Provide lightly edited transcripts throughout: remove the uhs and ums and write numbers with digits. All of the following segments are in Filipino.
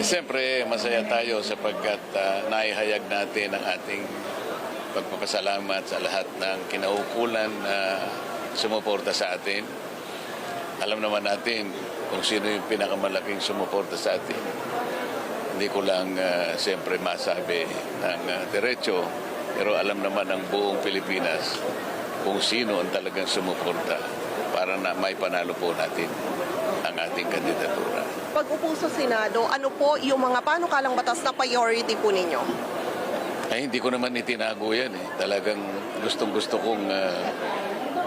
Siyempre, masaya tayo sapagkat naihayag natin ang ating pagpapasalamat sa lahat ng kinaukulan na sumuporta sa atin. Alam naman natin kung sino yung pinakamalaking sumuporta sa atin. Hindi ko lang siyempre masabi ng diretso, pero alam naman ng buong Pilipinas kung sino ang talagang sumuporta para na may panalo po natin ang ating kandidatura. Pag upo sa Senado, ano po yung mga panukalang batas na priority po ninyo? Ay, hindi ko naman itinago yan eh. Talagang gustong-gusto kong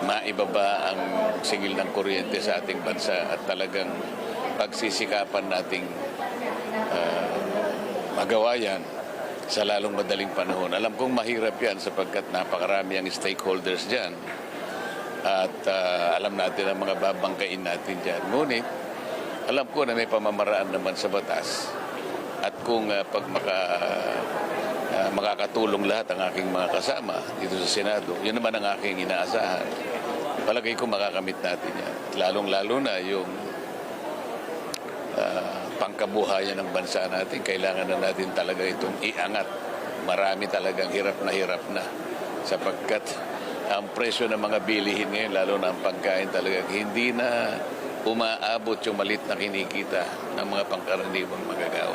maibaba ang singil ng kuryente sa ating bansa at talagang pagsisikapan nating magawa yan sa lalong madaling panahon. Alam kong mahirap yan sapagkat napakarami ang stakeholders dyan at alam natin ang mga babangkain natin dyan. Ngunit, alam ko na may pamamaraan naman sa batas at kung makakatulong lahat ang aking mga kasama dito sa Senado, yun naman ang aking inaasahan. Palagay ko makakamit natin yan. Lalong-lalo na yung pangkabuhayan ng bansa natin. Kailangan na natin talaga itong iangat. Marami talagang hirap na sapagkat ang presyo ng mga bilihin ngayon, lalo na ang pagkain talagang hindi na umaabot yung malit na kinikita ng mga pangkaraniwang manggagawa.